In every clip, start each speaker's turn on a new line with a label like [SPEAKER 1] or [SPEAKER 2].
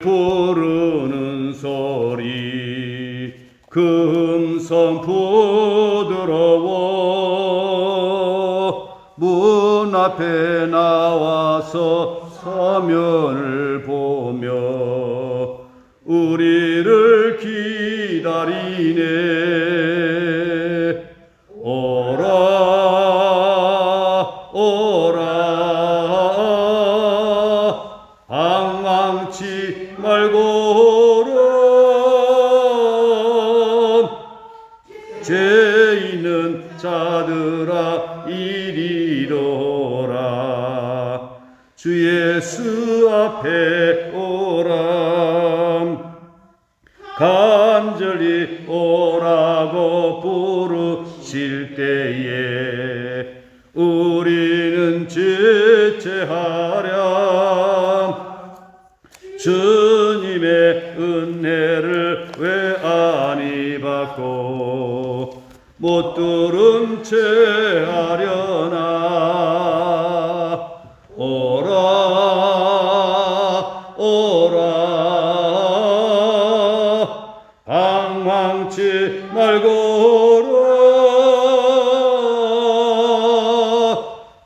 [SPEAKER 1] 부르는 소리 금성 부드러워 문 앞에 나와서 서면을 보며 우리를 기다리네. 오라 오라 방황치 말고 죄 있는 자들아 이리로라. 주 예수 앞에 오람 간절히 오라고 부르실 때에 우리는 지체하렴. 주님의 은혜를 왜 아니 받고 못 들은 채 하려나. 오라 오라 방황치 말고 오라.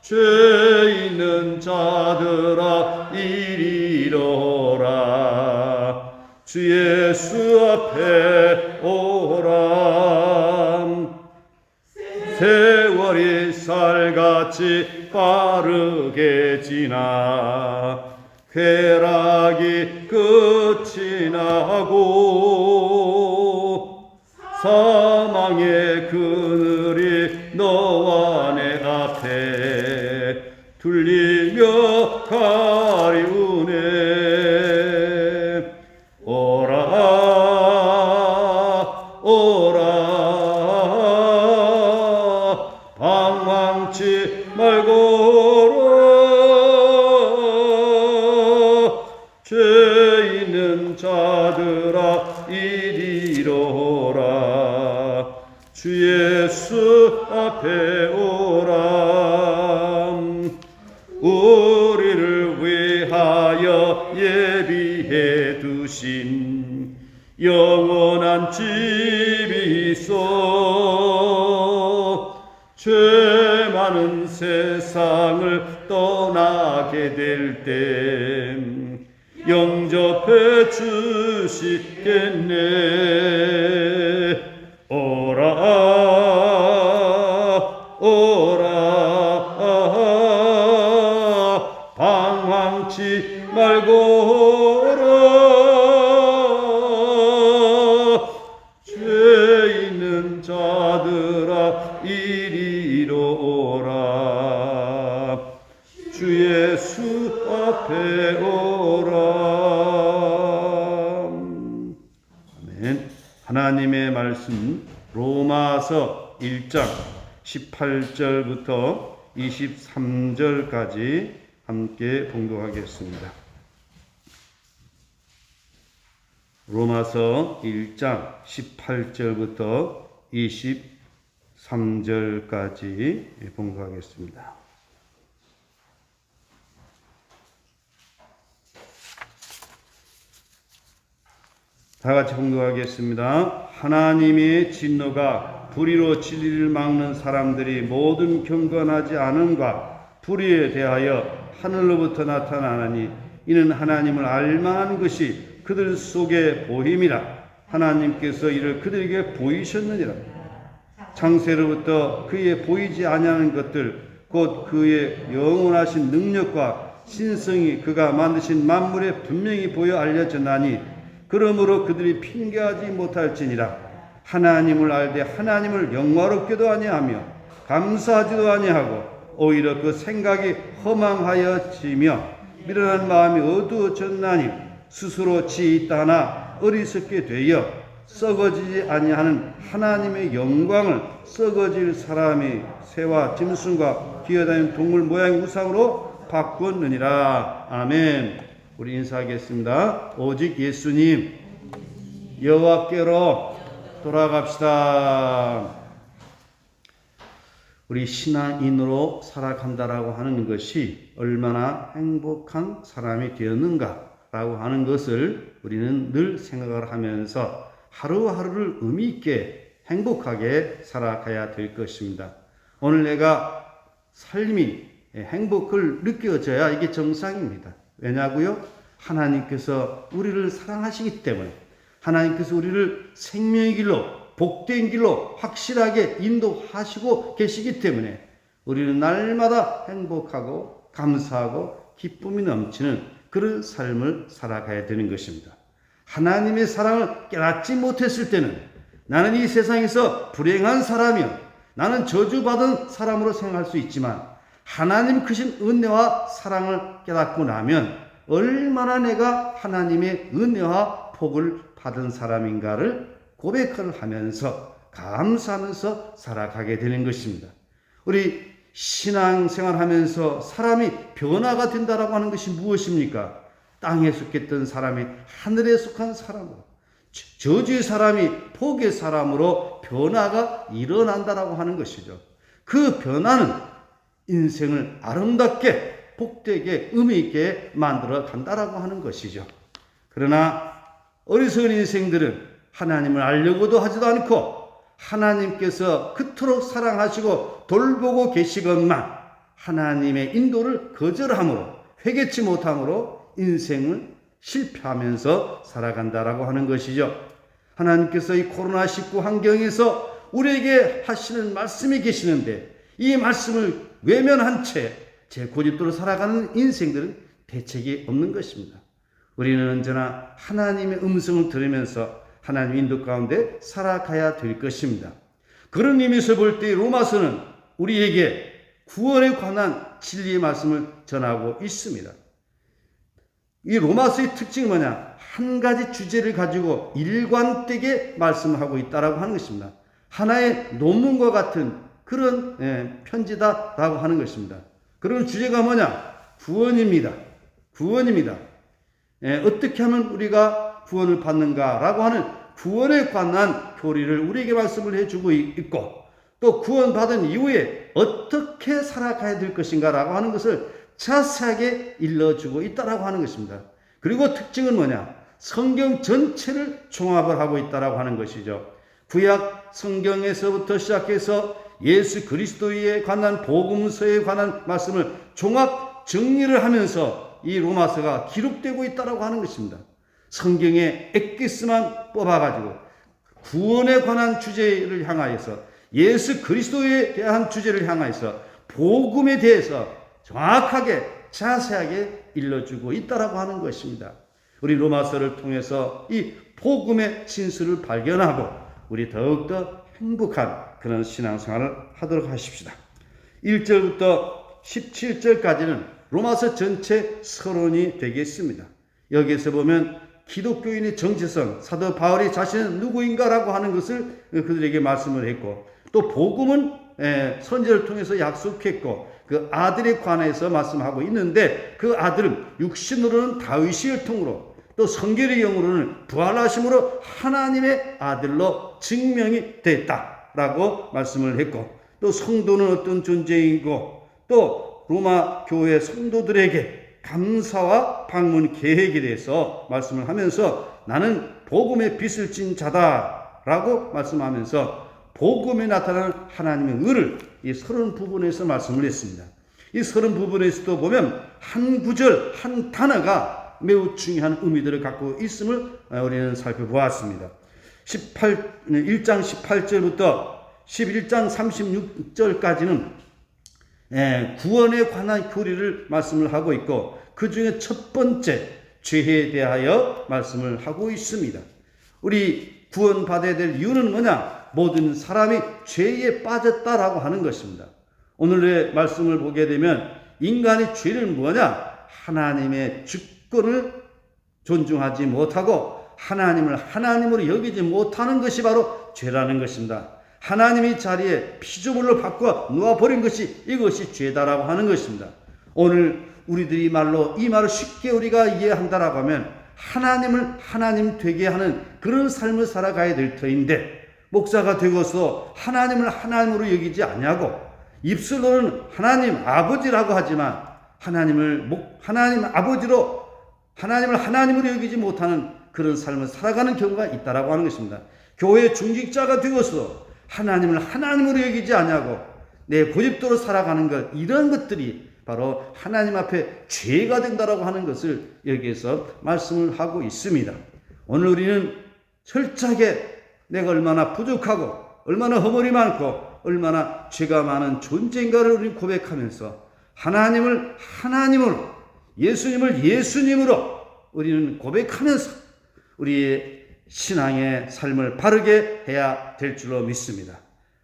[SPEAKER 1] 죄 있는 자들아 이리로라. 주 예수 앞에 오람. 세월이 쌀같이 빠르게 지나 쾌락이 끝이 나고 사망의 그늘이 너와 내 앞에 둘리며 가리우네. 오라 오라 방황치 말고 오라. 죄 있는 자들아 이리로라. 주 예수 앞에 오람. 우리를 위하여 예비해 두신 영원한 집이 있어. 죄 많은 세상을 떠나게 될 때 영접해 주시겠네. 오라 오라 방황치 말고 오라. 죄 있는 자들아 이리로라. 주 예수 앞에 오람. 아멘. 하나님의 말씀 로마서 1장 18절부터 23절까지 함께 봉독하겠습니다. 로마서 1장 18절부터 23절까지 봉독하겠습니다. 다 같이 봉독하겠습니다. 하나님의 진노가 불의로 진리를 막는 사람들이 모든 경건하지 않음과 불의에 대하여 하늘로부터 나타나니 이는 하나님을 알만한 것이 그들 속에 보임이라. 하나님께서 이를 그들에게 보이셨느니라. 창세로부터 그의 보이지 아니하는 것들 곧 그의 영원하신 능력과 신성이 그가 만드신 만물에 분명히 보여 알려졌나니 그러므로 그들이 핑계하지 못할지니라. 하나님을 알되 하나님을 영화롭게도 아니하며 감사하지도 아니하고 오히려 그 생각이 허망하여지며 미련한 마음이 어두워졌나니 스스로 지혜 있다 하나 어리석게 되어 썩어지지 아니하는 하나님의 영광을 썩어질 사람이 새와 짐승과 기어다니는 동물 모양의 우상으로 바꾸었느니라. 아멘. 우리 인사하겠습니다. 오직 예수님 여호와께로 돌아갑시다. 우리 신앙인으로 살아간다라고 하는 것이 얼마나 행복한 사람이 되었는가라고 라고 하는 것을 우리는 늘 생각을 하면서 하루하루를 의미 있게 행복하게 살아가야 될 것입니다. 오늘 내가 삶이 행복을 느껴져야 이게 정상입니다. 왜냐고요? 하나님께서 우리를 사랑하시기 때문에, 하나님께서 우리를 생명의 길로, 복된 길로 확실하게 인도하시고 계시기 때문에 우리는 날마다 행복하고 감사하고 기쁨이 넘치는 그런 삶을 살아가야 되는 것입니다. 하나님의 사랑을 깨닫지 못했을 때는 나는 이 세상에서 불행한 사람이요, 나는 저주받은 사람으로 생각할 수 있지만, 하나님 크신 은혜와 사랑을 깨닫고 나면 얼마나 내가 하나님의 은혜와 복을 받은 사람인가를 고백을 하면서 감사하면서 살아가게 되는 것입니다. 우리 신앙생활 하면서 사람이 변화가 된다라고 하는 것이 무엇입니까? 땅에 속했던 사람이 하늘에 속한 사람으로, 저주의 사람이 복의 사람으로 변화가 일어난다라고 하는 것이죠. 그 변화는 인생을 아름답게 복되게 의미 있게 만들어 간다라고 하는 것이죠. 그러나 어리석은 인생들은 하나님을 알려고도 하지도 않고 하나님께서 그토록 사랑하시고 돌보고 계시건만 하나님의 인도를 거절함으로, 회개치 못함으로 인생을 실패하면서 살아간다라고 하는 것이죠. 하나님께서 이 코로나19 환경에서 우리에게 하시는 말씀이 계시는데 이 말씀을 외면한 채 제 고집대로 살아가는 인생들은 대책이 없는 것입니다. 우리는 언제나 하나님의 음성을 들으면서 하나님의 인도 가운데 살아가야 될 것입니다. 그런 의미에서 볼 때 로마서는 우리에게 구원에 관한 진리의 말씀을 전하고 있습니다. 이 로마서의 특징이 뭐냐? 한 가지 주제를 가지고 일관되게 말씀하고 있다라고 하는 것입니다. 하나의 논문과 같은 그런 편지다라고 하는 것입니다. 그런 주제가 뭐냐? 구원입니다. 구원입니다. 어떻게 하면 우리가 구원을 받는가라고 하는 구원에 관한 교리를 우리에게 말씀을 해주고 있고, 또 구원받은 이후에 어떻게 살아가야 될 것인가라고 하는 것을 자세하게 일러주고 있다라고 하는 것입니다. 그리고 특징은 뭐냐? 성경 전체를 종합을 하고 있다라고 하는 것이죠. 구약 성경에서부터 시작해서 예수 그리스도에 관한 복음서에 관한 말씀을 종합 정리를 하면서 이 로마서가 기록되고 있다라고 하는 것입니다. 성경의 엑기스만 뽑아가지고 구원에 관한 주제를 향하여서, 예수 그리스도에 대한 주제를 향하여서 복음에 대해서 정확하게 자세하게 일러주고 있다라고 하는 것입니다. 우리 로마서를 통해서 이 복음의 진수를 발견하고 우리 더욱더 행복한 그런 신앙생활을 하도록 하십시다. 1절부터 17절까지는 로마서 전체 서론이 되겠습니다. 여기에서 보면 기독교인의 정체성, 사도 바울이 자신은 누구인가라고 하는 것을 그들에게 말씀을 했고, 또 복음은 선지자를 통해서 약속했고, 그 아들에 관해서 말씀하고 있는데 그 아들은 육신으로는 다윗의 혈통으로, 또 성결의 영으로는 부활하심으로 하나님의 아들로 증명이 됐다라고 말씀을 했고, 또 성도는 어떤 존재이고, 또 로마 교회 성도들에게 감사와 방문 계획에 대해서 말씀을 하면서 나는 복음의 빛을 진 자다라고 말씀하면서 복음에 나타나는 하나님의 의를 이 30부분에서 말씀을 했습니다. 이 30부분에서도 보면 한 구절 한 단어가 매우 중요한 의미들을 갖고 있음을 우리는 살펴보았습니다. 1장 18절부터 11장 36절까지는 구원에 관한 교리를 말씀을 하고 있고, 그 중에 첫 번째 죄에 대하여 말씀을 하고 있습니다. 우리 구원받아야 될 이유는 뭐냐? 모든 사람이 죄에 빠졌다라고 하는 것입니다. 오늘의 말씀을 보게 되면 인간의 죄는 뭐냐? 하나님의 주권을 존중하지 못하고 하나님을 하나님으로 여기지 못하는 것이 바로 죄라는 것입니다. 하나님의 자리에 피조물로 바꿔 놓아버린 것이, 이것이 죄다라고 하는 것입니다. 오늘 우리들이 말로 이 말을 쉽게 우리가 이해한다라고 하면 하나님을 하나님 되게 하는 그런 삶을 살아가야 될 터인데, 목사가 되고서 하나님을 하나님으로 여기지 아니하고 입술로는 하나님 아버지라고 하지만 하나님 아버지로 하나님을 하나님으로 여기지 못하는 그런 삶을 살아가는 경우가 있다라고 하는 것입니다. 교회 중직자가 되어서 하나님을 하나님으로 여기지 않냐고 내 고집대로 살아가는 것, 이런 것들이 바로 하나님 앞에 죄가 된다라고 하는 것을 여기에서 말씀을 하고 있습니다. 오늘 우리는 철저하게 내가 얼마나 부족하고 얼마나 허물이 많고 얼마나 죄가 많은 존재인가를 우리는 고백하면서 하나님을 하나님으로, 예수님을 예수님으로 우리는 고백하면서 우리의 신앙의 삶을 바르게 해야 될 줄로 믿습니다.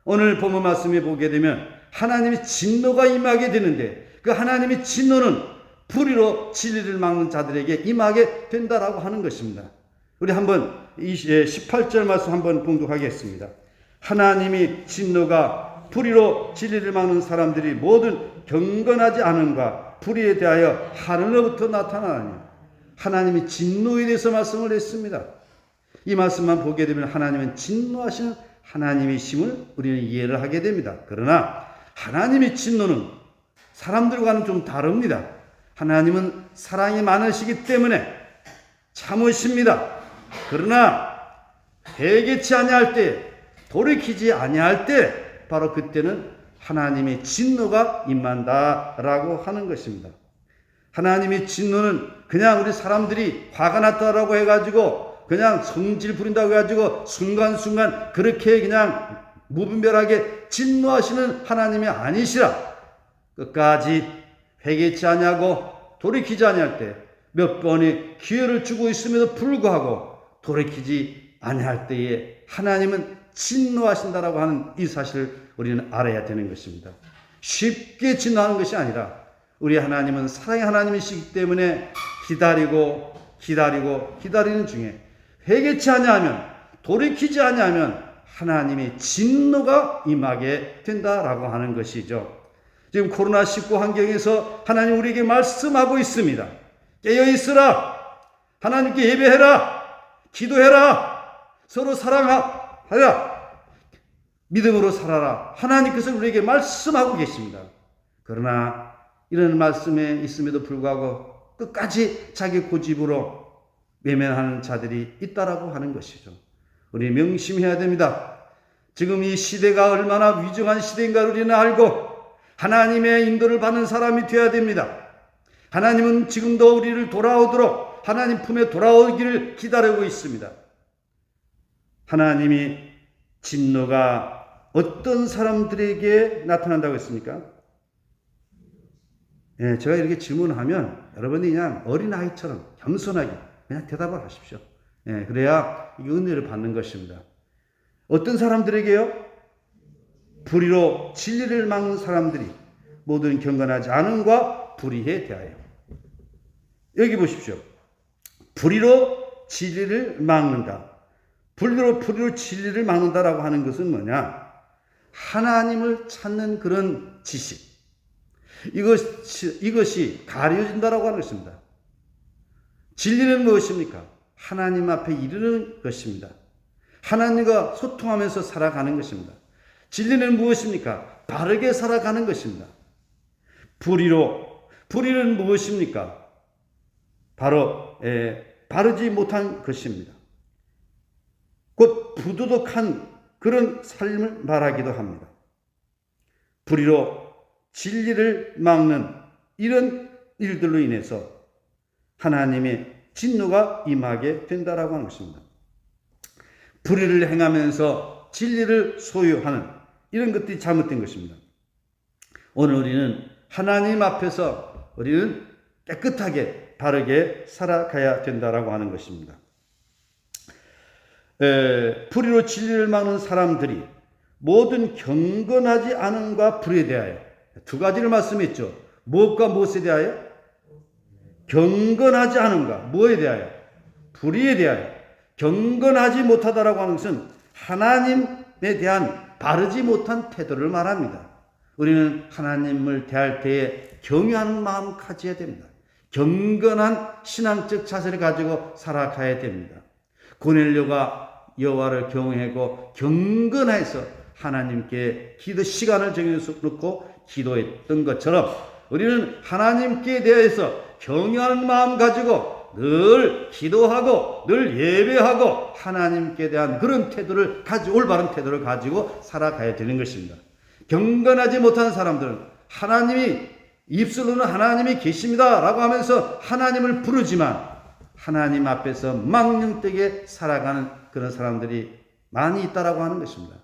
[SPEAKER 1] 오늘 본문 말씀에 보게 되면 하나님의 진노가 임하게 되는데, 그 하나님의 진노는 불의로 진리를 막는 자들에게 임하게 된다라고 하는 것입니다. 우리 한번 18절 말씀 한번 봉독하겠습니다. 하나님의 진노가 불의로 진리를 막는 사람들이 모든 경건하지 않음과 불의에 대하여 하늘로부터 나타나니, 하나님이 진노에 대해서 말씀을 했습니다. 이 말씀만 보게 되면 하나님은 진노하시는 하나님이심을 우리는 이해를 하게 됩니다. 그러나 하나님의 진노는 사람들과는 좀 다릅니다. 하나님은 사랑이 많으시기 때문에 참으십니다. 그러나 회개치 아니할 때, 돌이키지 아니할 때, 바로 그때는 하나님의 진노가 임한다라고 하는 것입니다. 하나님의 진노는 그냥 우리 사람들이 화가 났다라고 해가지고 그냥 성질 부린다고 해가지고 순간순간 그렇게 그냥 무분별하게 진노하시는 하나님이 아니시라. 끝까지 회개치 아니하고 돌이키지 아니할 때 몇 번의 기회를 주고 있음에도 불구하고 돌이키지 아니할 때에 하나님은 진노하신다라고 하는 이 사실을 우리는 알아야 되는 것입니다. 쉽게 진노하는 것이 아니라 우리 하나님은 사랑의 하나님이시기 때문에 기다리는 중에 회개치 아니하면, 돌이키지 아니하면 하나님의 진노가 임하게 된다라고 하는 것이죠. 지금 코로나19 환경에서 하나님 우리에게 말씀하고 있습니다. 깨어있으라, 하나님께 예배해라, 기도해라, 서로 사랑하라, 믿음으로 살아라. 하나님께서 우리에게 말씀하고 계십니다. 그러나 이런 말씀에 있음에도 불구하고 끝까지 자기 고집으로 외면하는 자들이 있다라고 하는 것이죠. 우리 명심해야 됩니다. 지금 이 시대가 얼마나 위중한 시대인가 우리는 알고 하나님의 인도를 받는 사람이 되어야 됩니다. 하나님은 지금도 우리를 돌아오도록 하나님 품에 돌아오기를 기다리고 있습니다. 하나님이 진노가 어떤 사람들에게 나타난다고 했습니까? 예, 제가 이렇게 질문하면 여러분이 그냥 어린아이처럼 겸손하게 그냥 대답을 하십시오. 예, 그래야 이 은혜를 받는 것입니다. 어떤 사람들에게요? 불의로 진리를 막는 사람들이 모든 경건하지 않음과 불의에 대하여. 여기 보십시오. 불의로 진리를 막는다. 불의로 진리를 막는다라고 하는 것은 뭐냐? 하나님을 찾는 그런 지식. 이것이 가려진다라고 하는 것입니다. 진리는 무엇입니까? 하나님 앞에 이르는 것입니다. 하나님과 소통하면서 살아가는 것입니다. 진리는 무엇입니까? 바르게 살아가는 것입니다. 불의는 무엇입니까? 바로 바르지 못한 것입니다. 곧 부도덕한 그런 삶을 말하기도 합니다. 불의로 진리를 막는 이런 일들로 인해서 하나님의 진노가 임하게 된다라고 하는 것입니다. 불의를 행하면서 진리를 소유하는 이런 것들이 잘못된 것입니다. 오늘 우리는 하나님 앞에서 우리는 깨끗하게 바르게 살아가야 된다라고 하는 것입니다. 불의로 진리를 막는 사람들이 모든 경건하지 않음과 불의에 대하여 두 가지를 말씀했죠. 무엇과 무엇에 대하여? 경건하지 않음과 무엇에 대하여? 불의에 대하여. 경건하지 못하다라고 하는 것은 하나님에 대한 바르지 못한 태도를 말합니다. 우리는 하나님을 대할 때에 경외하는 마음을 가져야 됩니다. 경건한 신앙적 자세를 가지고 살아가야 됩니다. 고넬료가 여호와를 경외하고 경건해서 하나님께 기도 시간을 정해놓고 기도했던 것처럼 우리는 하나님께 대해서 경외하는 마음 가지고 늘 기도하고 늘 예배하고 하나님께 대한 그런 태도를 올바른 태도를 가지고 살아가야 되는 것입니다. 경건하지 못한 사람들은 하나님이 입술로는 하나님이 계십니다 라고 하면서 하나님을 부르지만 하나님 앞에서 망령되게 살아가는 그런 사람들이 많이 있다라고 하는 것입니다.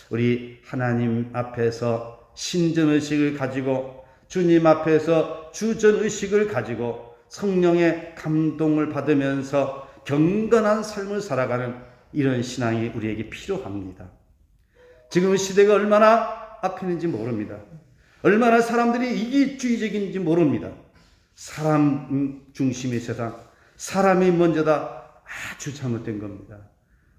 [SPEAKER 1] 우리 하나님 앞에서 신전의식을 가지고 주님 앞에서 주전의식을 가지고 성령의 감동을 받으면서 경건한 삶을 살아가는 이런 신앙이 우리에게 필요합니다. 지금 시대가 얼마나 앞이는지 모릅니다. 얼마나 사람들이 이기주의적인지 모릅니다. 사람 중심의 세상, 사람이 먼저다. 아주 잘못된 겁니다.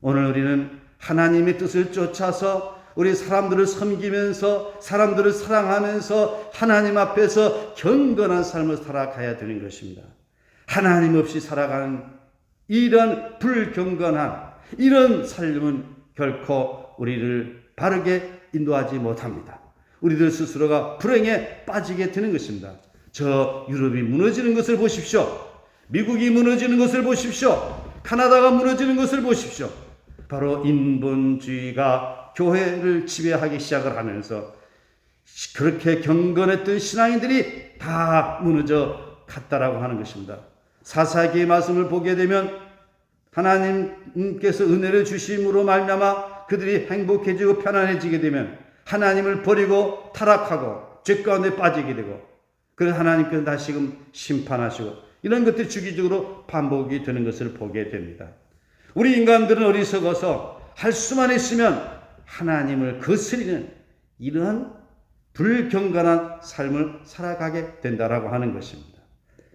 [SPEAKER 1] 오늘 우리는 하나님의 뜻을 쫓아서 우리 사람들을 섬기면서 사람들을 사랑하면서 하나님 앞에서 경건한 삶을 살아가야 되는 것입니다. 하나님 없이 살아가는 이런 불경건한 이런 삶은 결코 우리를 바르게 인도하지 못합니다. 우리들 스스로가 불행에 빠지게 되는 것입니다. 저 유럽이 무너지는 것을 보십시오. 미국이 무너지는 것을 보십시오. 카나다가 무너지는 것을 보십시오. 바로 인본주의가 교회를 지배하기 시작을 하면서 그렇게 경건했던 신앙인들이 다 무너져 갔다라고 하는 것입니다. 사사기의 말씀을 보게 되면 하나님께서 은혜를 주심으로 말미암아 그들이 행복해지고 편안해지게 되면 하나님을 버리고 타락하고 죄 가운데 빠지게 되고 그래서 하나님께서 다시금 심판하시고 이런 것들이 주기적으로 반복이 되는 것을 보게 됩니다. 우리 인간들은 어리석어서 할 수만 있으면 하나님을 거스리는 이러한 불경건한 삶을 살아가게 된다라고 하는 것입니다.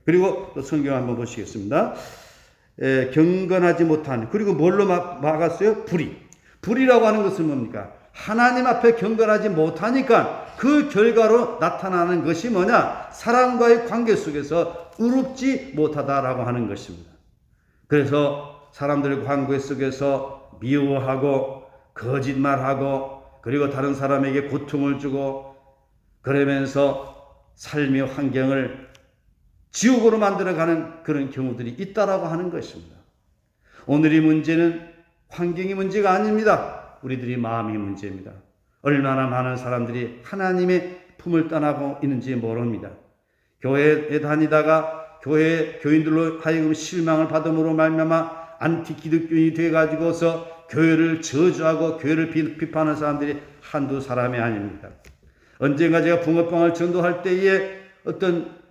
[SPEAKER 1] 그리고 또 성경 한번 보시겠습니다. 경건하지 못한 그리고 뭘로 막았어요? 불이라고 하는 것은 뭡니까? 하나님 앞에 경건하지 못하니까 그 결과로 나타나는 것이 뭐냐? 사람과의 관계 속에서 의롭지 못하다라고 하는 것입니다. 그래서 사람들의 관계 속에서 미워하고 거짓말하고 그리고 다른 사람에게 고통을 주고 그러면서 삶의 환경을 지옥으로 만들어가는 그런 경우들이 있다라고 하는 것입니다. 오늘의 문제는 환경이 문제가 아닙니다. 우리들이 마음이 문제입니다. 얼마나 많은 사람들이 하나님의 품을 떠나고 있는지 모릅니다. 교회에 다니다가 교인들로 하여금 실망을 받음으로 말미암아 안티 기독교인이 돼가지고서 교회를 저주하고 교회를 비판하는 사람들이 한두 사람이 아닙니다. 언젠가 제가 붕어빵을 전도할 때에 어떤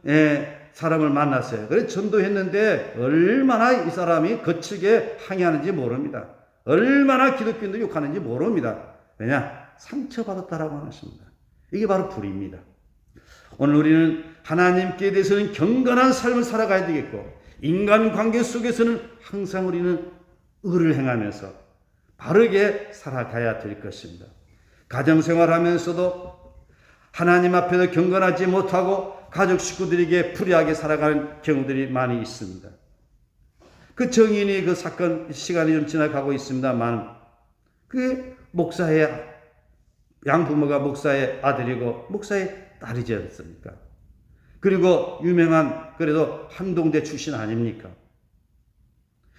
[SPEAKER 1] 사람을 만났어요. 그래서 전도했는데 얼마나 이 사람이 거칠게 항의하는지 모릅니다. 얼마나 기독교인들이 욕하는지 모릅니다. 왜냐? 상처받았다라고 하십니다. 이게 바로 불입니다. 오늘 우리는 하나님께 대해서는 경건한 삶을 살아가야 되겠고 인간관계 속에서는 항상 우리는 의를 행하면서 바르게 살아가야 될 것입니다. 가정생활하면서도 하나님 앞에서 경건하지 못하고 가족 식구들에게 불의하게 살아가는 경우들이 많이 있습니다. 그 정인이 그 사건 시간이 좀 지나가고 있습니다만 그 목사의 양부모가 목사의 아들이고 목사의 딸이지 않습니까? 그리고 유명한 그래도 한동대 출신 아닙니까?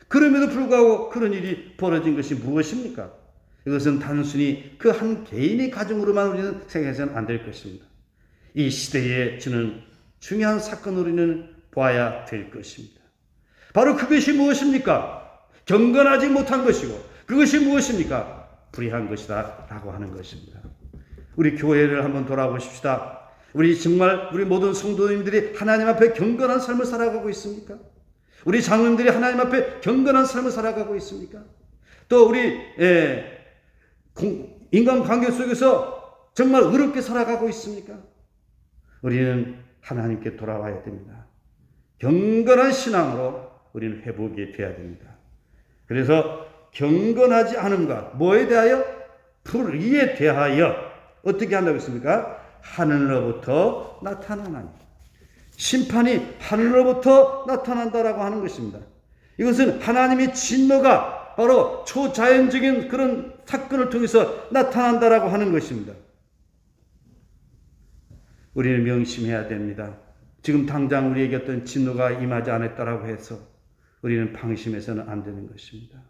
[SPEAKER 1] 그럼에도 불구하고 그런 일이 벌어진 것이 무엇입니까? 이것은 단순히 그 한 개인의 가정으로만 우리는 생각해서는 안 될 것입니다. 이 시대에 주는 중요한 사건으로 우리는 봐야 될 것입니다. 바로 그것이 무엇입니까? 경건하지 못한 것이고 그것이 무엇입니까? 불의한 것이다 라고 하는 것입니다. 우리 교회를 한번 돌아보십시다. 우리 정말 우리 모든 성도님들이 하나님 앞에 경건한 삶을 살아가고 있습니까? 우리 장로님들이 하나님 앞에 경건한 삶을 살아가고 있습니까? 또 우리 인간관계 속에서 정말 의롭게 살아가고 있습니까? 우리는 하나님께 돌아와야 됩니다. 경건한 신앙으로 우리는 회복이 되어야 됩니다. 그래서 경건하지 않음과 뭐에 대하여? 불의에 대하여 어떻게 한다고 했습니까? 하늘로부터 나타나나니 심판이 하늘로부터 나타난다라고 하는 것입니다. 이것은 하나님의 진노가 바로 초자연적인 그런 사건을 통해서 나타난다라고 하는 것입니다. 우리는 명심해야 됩니다. 지금 당장 우리에게 어떤 진노가 임하지 않았다라고 해서 우리는 방심해서는 안 되는 것입니다.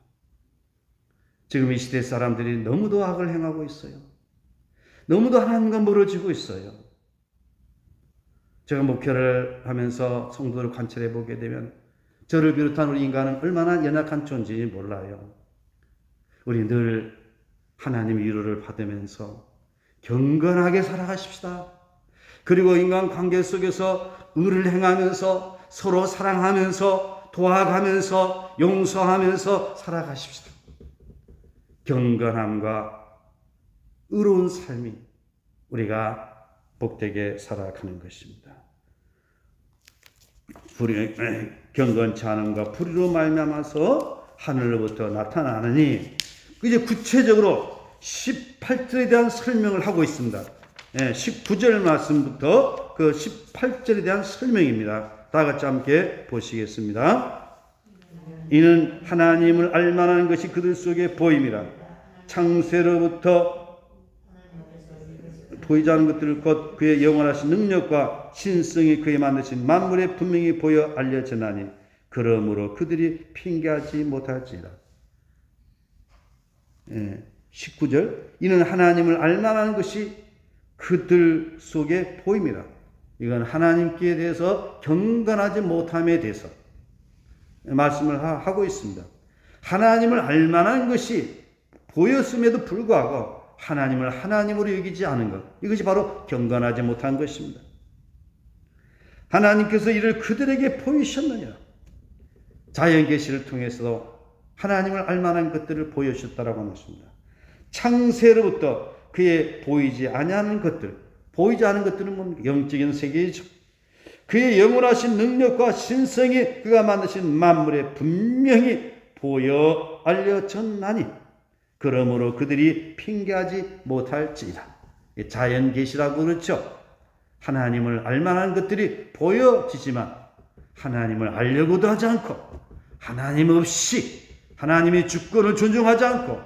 [SPEAKER 1] 지금 이 시대 사람들이 너무도 악을 행하고 있어요. 너무도 하나님과 멀어지고 있어요. 제가 목회를 하면서 성도를 관찰해 보게 되면 저를 비롯한 우리 인간은 얼마나 연약한 존재인지 몰라요. 우리 늘 하나님의 위로를 받으면서 경건하게 살아가십시다. 그리고 인간관계 속에서 의를 행하면서 서로 사랑하면서 도와가면서 용서하면서 살아가십시다. 경건함과 의로운 삶이 우리가 복되게 살아가는 것입니다. 경건치 않음과 불의로 말미암아서 하늘로부터 나타나느니, 이제 구체적으로 18절에 대한 설명을 하고 있습니다. 19절 말씀부터 그 18절에 대한 설명입니다. 다 같이 함께 보시겠습니다. 이는 하나님을 알만한 것이 그들 속에 보임이라. 창세로부터 보이지 않는 것들을 곧 그의 영원하신 능력과 신성이 그의 만드신 만물에 분명히 보여 알려지나니 그러므로 그들이 핑계하지 못할지라. 19절, 이는 하나님을 알만한 것이 그들 속에 보임이라. 이건 하나님께 대해서 경건하지 못함에 대해서 말씀을 하고 있습니다. 하나님을 알만한 것이 보였음에도 불구하고 하나님을 하나님으로 여기지 않은 것, 이것이 바로 경건하지 못한 것입니다. 하나님께서 이를 그들에게 보이셨느니라. 자연 계시를 통해서 하나님을 알만한 것들을 보여주셨다라고 하는 것입니다. 창세로부터 그의 보이지 아니하는 것들, 보이지 않은 것들은 뭡니까? 영적인 세계이죠. 그의 영원하신 능력과 신성이 그가 만드신 만물에 분명히 보여 알려졌나니 그러므로 그들이 핑계하지 못할지라. 자연 계시라고 그렇죠. 하나님을 알만한 것들이 보여지지만 하나님을 알려고도 하지 않고 하나님 없이 하나님의 주권을 존중하지 않고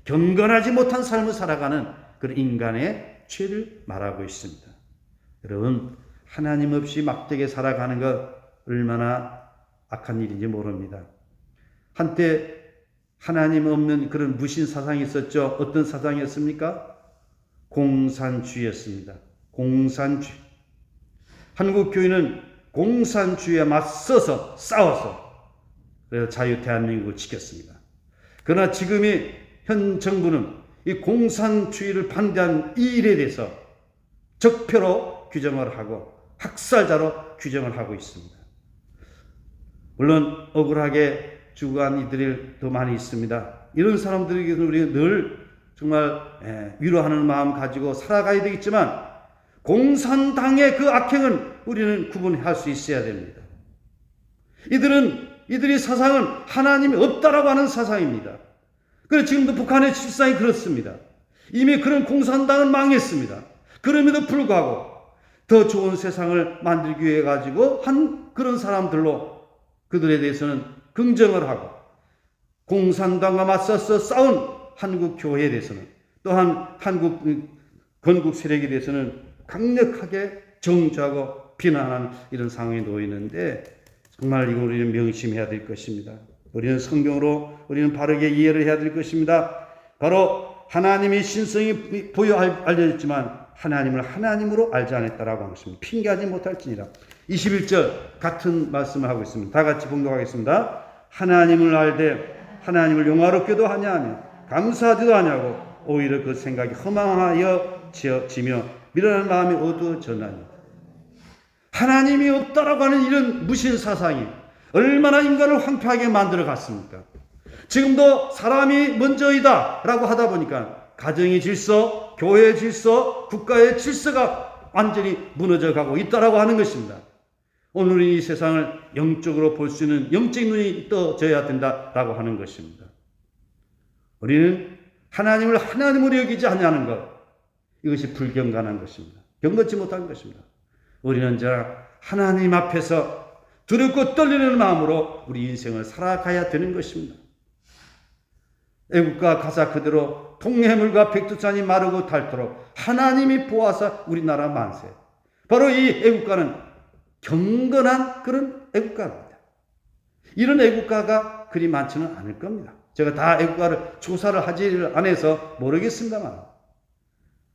[SPEAKER 1] 경건하지 못한 삶을 살아가는 그런 인간의 죄를 말하고 있습니다. 여러분, 하나님 없이 막되게 살아가는 것 얼마나 악한 일인지 모릅니다. 한때 하나님 없는 그런 무신 사상이 있었죠. 어떤 사상이었습니까? 공산주의였습니다. 공산주의. 한국 교회는 공산주의에 맞서서 싸워서 그래서 자유 대한민국을 지켰습니다. 그러나 지금의 현 정부는 이 공산주의를 반대한 이 일에 대해서 적폐로 규정을 하고 학살자로 규정을 하고 있습니다. 물론 억울하게 죽어간 이들이 더 많이 있습니다. 이런 사람들에게는 우리가 늘 정말 위로하는 마음 가지고 살아가야 되겠지만 공산당의 그 악행은 우리는 구분할 수 있어야 됩니다. 이들의 사상은 하나님이 없다라고 하는 사상입니다. 그래서 지금도 북한의 실상이 그렇습니다. 이미 그런 공산당은 망했습니다. 그럼에도 불구하고 더 좋은 세상을 만들기 위해 가지고 한 그런 사람들로 그들에 대해서는 긍정을 하고 공산당과 맞서서 싸운 한국 교회에 대해서는 또한 한국 건국 세력에 대해서는 강력하게 정죄하고 비난하는 이런 상황에 놓여 있는데 정말 이거 우리는 명심해야 될 것입니다. 우리는 성경으로 우리는 바르게 이해를 해야 될 것입니다. 바로 하나님의 신성이 보여 알려졌지만 하나님을 하나님으로 알지 않았다라고 하는 것입니다. 핑계하지 못할지니라. 21절 같은 말씀을 하고 있습니다. 다 같이 봉독하겠습니다. 하나님을 알되 하나님을 영화롭게도 하냐하며 감사하지도 하냐고 오히려 그 생각이 허망하여 지며 미련한 마음이 어두워졌나니. 하나님이 없다라고 하는 이런 무신 사상이 얼마나 인간을 황폐하게 만들어 갔습니까? 지금도 사람이 먼저이다 라고 하다 보니까 가정의 질서, 교회의 질서, 국가의 질서가 완전히 무너져 가고 있다라고 하는 것입니다. 오늘 이 세상을 영적으로 볼 수 있는 영적 눈이 떠져야 된다라고 하는 것입니다. 우리는 하나님을 하나님으로 여기지 않냐는 것, 이것이 불경건한 것입니다. 경건치 못한 것입니다. 우리는 하나님 앞에서 두렵고 떨리는 마음으로 우리 인생을 살아가야 되는 것입니다. 애국가 가사 그대로 동해물과 백두산이 마르고 닳도록 하나님이 보아사 우리나라 만세. 바로 이 애국가는 경건한 그런 애국가입니다. 이런 애국가가 그리 많지는 않을 겁니다. 제가 다 애국가를 조사를 하지 않아서 모르겠습니다만,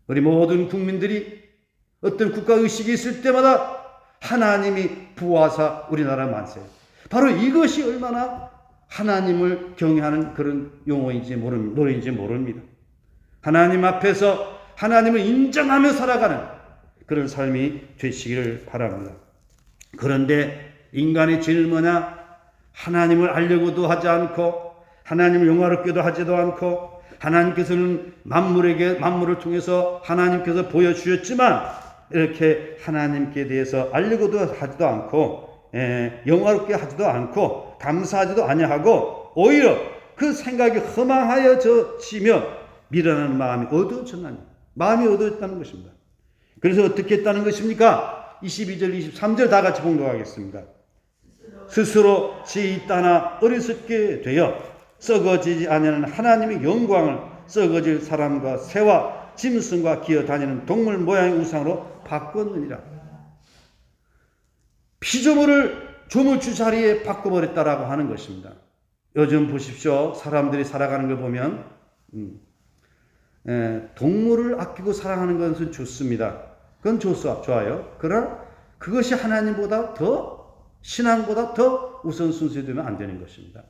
[SPEAKER 1] 우리 모든 국민들이 어떤 국가의식이 있을 때마다 하나님이 부하사 우리나라 만세. 바로 이것이 얼마나 하나님을 경외하는 그런 용어인지 노래인지 모릅니다. 하나님 앞에서 하나님을 인정하며 살아가는 그런 삶이 되시기를 바랍니다. 그런데 인간의 죄는 뭐냐? 하나님을 알려고도 하지 않고 하나님을 영화롭게도 하지도 않고 하나님께서는 만물을 통해서 하나님께서 보여주셨지만 이렇게 하나님께 대해서 알려고도 하지도 않고 영화롭게 하지도 않고 감사하지도 아니하고 오히려 그 생각이 허망하여지며 미련한 마음이 어두워졌나니 마음이 어두워졌다는 것입니다. 그래서 어떻게 했다는 것입니까? 22절 23절 다 같이 봉독하겠습니다. 스스로 지이 따나 어리석게 되어 썩어지지 않는 하나님의 영광을 썩어질 사람과 새와 짐승과 기어다니는 동물 모양의 우상으로 바꿨느니라. 피조물을 조물주 자리에 바꿔버렸다라고 하는 것입니다. 요즘 보십시오. 사람들이 살아가는 걸 보면 동물을 아끼고 사랑하는 것은 좋습니다. 그건 좋아요. 그러나 그것이 하나님보다 신앙보다 더 우선순위에 두면 안 되는 것입니다.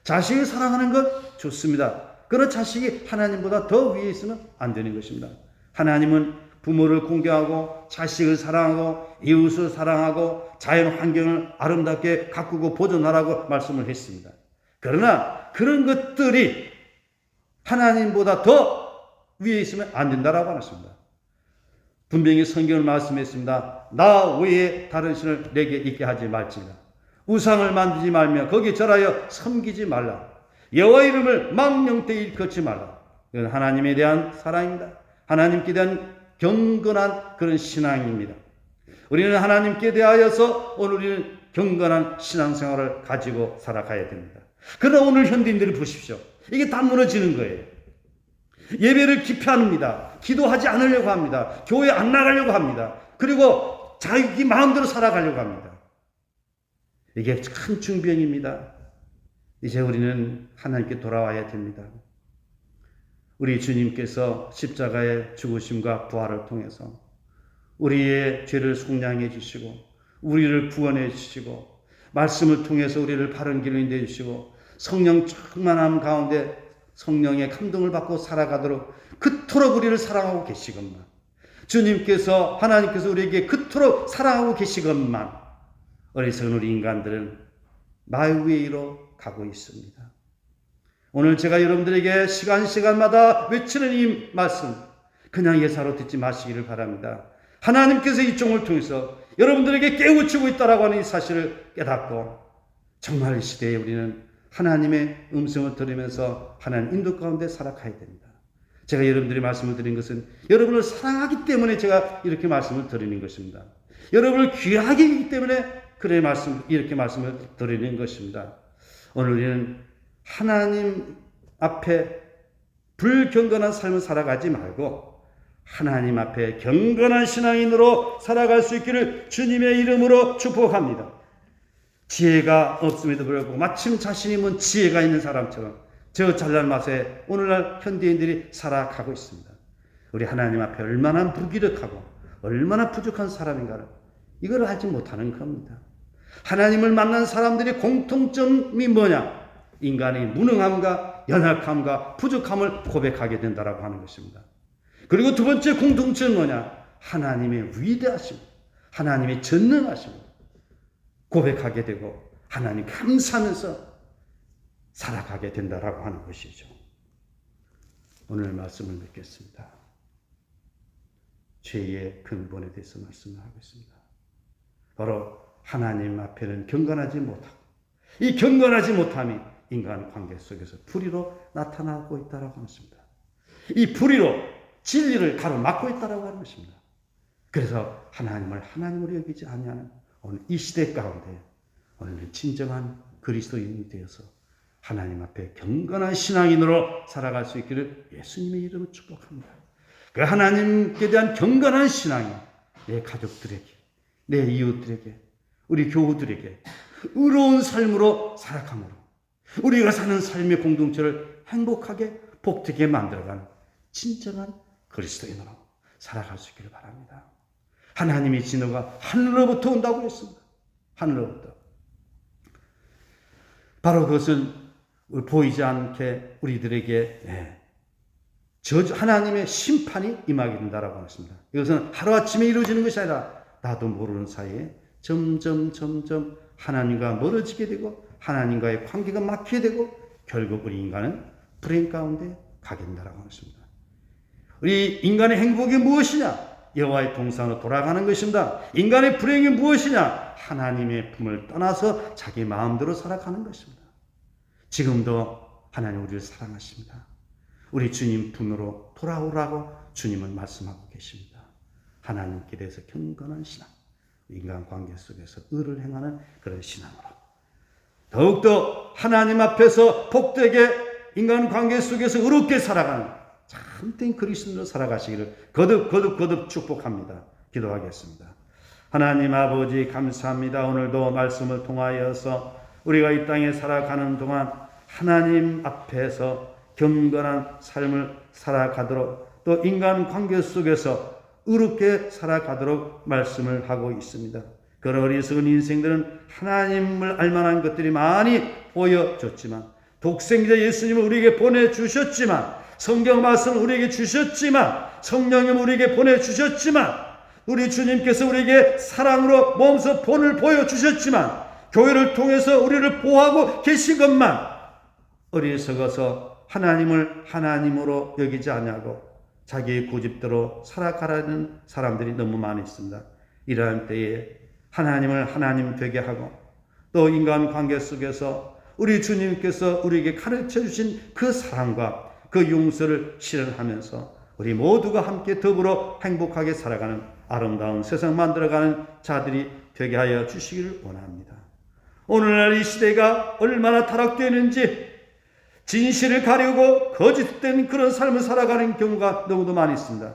[SPEAKER 1] 자식을 사랑하는 것 좋습니다. 그러나 자식이 하나님보다 더 위에 있으면 안 되는 것입니다. 하나님은 부모를 공경하고 자식을 사랑하고 이웃을 사랑하고 자연 환경을 아름답게 가꾸고 보존하라고 말씀을 했습니다. 그러나 그런 것들이 하나님보다 더 위에 있으면 안 된다라고 하셨습니다. 분명히 성경을 말씀했습니다. 나 외에 다른 신을 내게 있게 하지 말지니라. 우상을 만들지 말며 거기에 절하여 섬기지 말라. 여호와 이름을 망령되이 일컫지 말라. 이건 하나님에 대한 사랑입니다. 하나님께 대한 경건한 그런 신앙입니다. 우리는 하나님께 대하여서 오늘 우리는 경건한 신앙생활을 가지고 살아가야 됩니다. 그러나 오늘 현대인들을 보십시오. 이게 다 무너지는 거예요. 예배를 기피합니다. 기도하지 않으려고 합니다. 교회 안 나가려고 합니다. 그리고 자기 마음대로 살아가려고 합니다. 이게 큰 중병입니다. 이제 우리는 하나님께 돌아와야 됩니다. 우리 주님께서 십자가의 죽으심과 부활을 통해서 우리의 죄를 속량해 주시고 우리를 구원해 주시고 말씀을 통해서 우리를 바른 길로 인도해 주시고 성령 충만함 가운데 성령의 감동을 받고 살아가도록 그토록 우리를 사랑하고 계시건만 주님께서 하나님께서 우리에게 그토록 사랑하고 계시건만 어리석은 우리 인간들은 말 위로 가고 있습니다. 오늘 제가 여러분들에게 시간마다 외치는 이 말씀 그냥 예사로 듣지 마시기를 바랍니다. 하나님께서 이 종을 통해서 여러분들에게 깨우치고 있다라고 하는 이 사실을 깨닫고 정말 이 시대에 우리는 하나님의 음성을 들으면서 하나님 인도 가운데 살아가야 됩니다. 제가 여러분들이 말씀을 드린 것은 여러분을 사랑하기 때문에 제가 이렇게 말씀을 드리는 것입니다. 여러분을 귀하게 하기 때문에 이렇게 말씀을 드리는 것입니다. 오늘 우리는 하나님 앞에 불경건한 삶을 살아가지 말고 하나님 앞에 경건한 신앙인으로 살아갈 수 있기를 주님의 이름으로 축복합니다. 지혜가 없음에도 불구하고 마침 자신이 뭔 지혜가 있는 사람처럼 저 잘난 맛에 오늘날 현대인들이 살아가고 있습니다. 우리 하나님 앞에 얼마나 무기력하고 얼마나 부족한 사람인가를 이걸 알지 못하는 겁니다. 하나님을 만난 사람들의 공통점이 뭐냐? 인간의 무능함과 연약함과 부족함을 고백하게 된다라고 하는 것입니다. 그리고 두 번째 공통점은 뭐냐? 하나님의 위대하심, 하나님의 전능하심 고백하게 되고 하나님 감사하면서 살아가게 된다라고 하는 것이죠. 오늘 말씀을 맺겠습니다. 죄의 근본에 대해서 말씀을 하고 있습니다. 바로 하나님 앞에는 경건하지 못하고 이 경건하지 못함이 인간 관계 속에서 불의로 나타나고 있다라고 하십니다. 이 불의로 진리를 가로막고 있다라고 하는 것입니다. 그래서 하나님을 하나님으로 여기지 아니하는 오늘 이 시대 가운데 오늘은 진정한 그리스도인이 되어서 하나님 앞에 경건한 신앙인으로 살아갈 수 있기를 예수님의 이름으로 축복합니다. 그 하나님께 대한 경건한 신앙이 내 가족들에게, 내 이웃들에게, 우리 교우들에게, 의로운 삶으로 살아감으로 우리가 사는 삶의 공동체를 행복하게 복되게 만들어가는 진정한 그리스도인으로 살아갈 수 있기를 바랍니다. 하나님의 진노가 하늘로부터 온다고 했습니다. 하늘로부터. 바로 그것은 보이지 않게 우리들에게 하나님의 심판이 임하게 된다라고 했습니다. 이것은 하루아침에 이루어지는 것이 아니라 나도 모르는 사이에 점점 하나님과 멀어지게 되고 하나님과의 관계가 막히게 되고 결국 우리 인간은 불행 가운데 가게 된다라고 했습니다. 우리 인간의 행복이 무엇이냐? 여호와의 동산으로 돌아가는 것입니다. 인간의 불행이 무엇이냐? 하나님의 품을 떠나서 자기 마음대로 살아가는 것입니다. 지금도 하나님 우리를 사랑하십니다. 우리 주님 품으로 돌아오라고 주님은 말씀하고 계십니다. 하나님 길에서 경건한 신앙, 인간 관계 속에서 의를 행하는 그런 신앙으로 더욱더 하나님 앞에서 복되게 인간 관계 속에서 의롭게 살아가는 참된 그리스도로 살아가시기를 거듭 축복합니다. 기도하겠습니다. 하나님 아버지 감사합니다. 오늘도 말씀을 통하여서 우리가 이 땅에 살아가는 동안 하나님 앞에서 경건한 삶을 살아가도록 또 인간 관계 속에서 의롭게 살아가도록 말씀을 하고 있습니다. 그런 어리석은 인생들은 하나님을 알만한 것들이 많이 보여줬지만 독생자 예수님을 우리에게 보내주셨지만 성경 말씀을 우리에게 주셨지만 성령님 우리에게 보내주셨지만 우리 주님께서 우리에게 사랑으로 몸소 본을 보여주셨지만 교회를 통해서 우리를 보호하고 계신 것만 어리석어서 하나님을 하나님으로 여기지 않냐고 자기의 고집대로 살아가라는 사람들이 너무 많이 있습니다. 이러한 때에 하나님을 하나님 되게 하고 또 인간 관계 속에서 우리 주님께서 우리에게 가르쳐 주신 그 사랑과 그 용서를 실현하면서 우리 모두가 함께 더불어 행복하게 살아가는 아름다운 세상 만들어가는 자들이 되게 하여 주시기를 원합니다. 오늘날 이 시대가 얼마나 타락되는지 진실을 가리고 거짓된 그런 삶을 살아가는 경우가 너무도 많이 있습니다.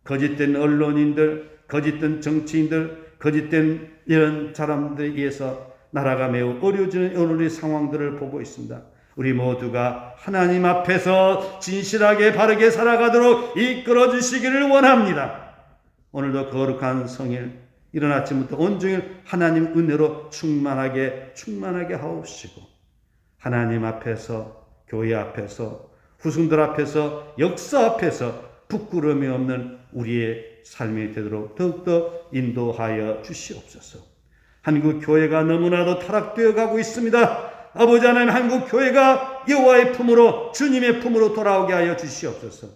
[SPEAKER 1] 거짓된 언론인들, 거짓된 정치인들, 거짓된 이런 사람들에 의해서 나라가 매우 어려워지는 오늘의 상황들을 보고 있습니다. 우리 모두가 하나님 앞에서 진실하게 바르게 살아가도록 이끌어 주시기를 원합니다. 오늘도 거룩한 성일 이른 아침부터 온종일 하나님 은혜로 충만하게 하옵시고 하나님 앞에서 교회 앞에서 후손들 앞에서 역사 앞에서 부끄러움이 없는 우리의 삶이 되도록 더욱더 인도하여 주시옵소서. 한국 교회가 너무나도 타락되어 가고 있습니다. 아버지 하나님 한국 교회가 여호와의 품으로 주님의 품으로 돌아오게 하여 주시옵소서.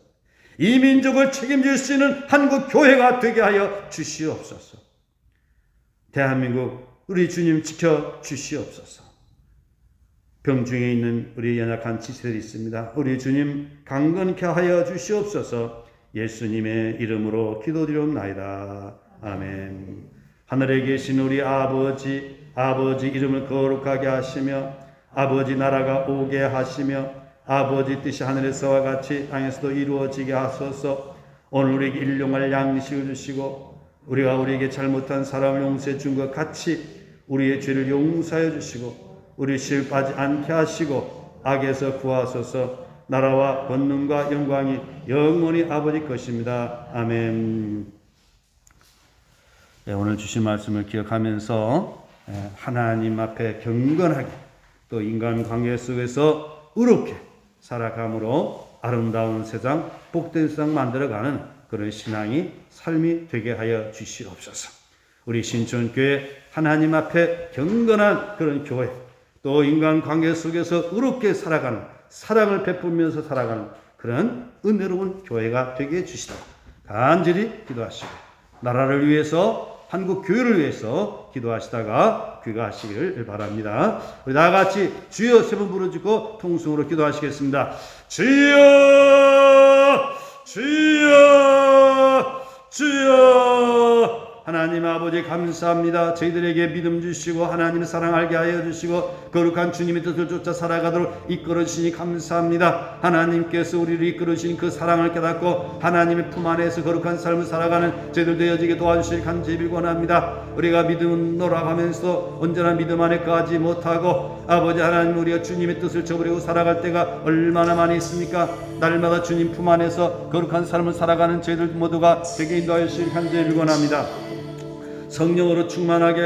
[SPEAKER 1] 이 민족을 책임질 수 있는 한국 교회가 되게 하여 주시옵소서. 대한민국 우리 주님 지켜 주시옵소서. 병중에 있는 우리 연약한 지체들이 있습니다. 우리 주님 강건케 하여 주시옵소서. 예수님의 이름으로 기도드리옵나이다. 아멘. 하늘에 계신 우리 아버지 이름을 거룩하게 하시며 아버지 나라가 오게 하시며 아버지 뜻이 하늘에서와 같이 땅에서도 이루어지게 하소서. 오늘 우리에게 일용할 양식을 주시고 우리에게 잘못한 사람을 용서해 준 것 같이 우리의 죄를 용서해 주시고 우리 실 빠지 않게 하시고 악에서 구하소서. 나라와 권능과 영광이 영원히 아버지 것입니다. 아멘. 네, 오늘 주신 말씀을 기억하면서 하나님 앞에 경건하게 또 인간관계 속에서 의롭게 살아감으로 아름다운 세상, 복된 세상 만들어가는 그런 신앙이 삶이 되게 하여 주시옵소서. 우리 신촌교회 하나님 앞에 경건한 그런 교회 또 인간관계 속에서 의롭게 살아가는 사랑을 베풀면서 살아가는 그런 은혜로운 교회가 되게 해주시다 간절히 기도하시고 나라를 위해서 한국 교회를 위해서 기도하시다가 귀가하시기를 바랍니다. 우리 다같이 주여 세 번 부르짖고 통성으로 기도하시겠습니다. 주여 주여 주여 하나님 아버지 감사합니다. 저희들에게 믿음 주시고 하나님의 사랑 알게 하여 주시고 거룩한 주님의 뜻을 쫓아 살아가도록 이끌어 주시니 감사합니다. 하나님께서 우리를 이끌어 주신 그 사랑을 깨닫고 하나님의 품 안에서 거룩한 삶을 살아가는 저희들 되어지게 도와주실 간절히 빌곤합니다. 우리가 믿음 놀아가면서 언제나 믿음 안에 거하지 못하고 아버지 하나님 우리가 주님의 뜻을 저버리고 살아갈 때가 얼마나 많이 있습니까? 날마다 주님 품 안에서 거룩한 삶을 살아가는 저희들 모두가 되게 인도하여 주실 간절히 빌곤합니다. 성령으로 충만하게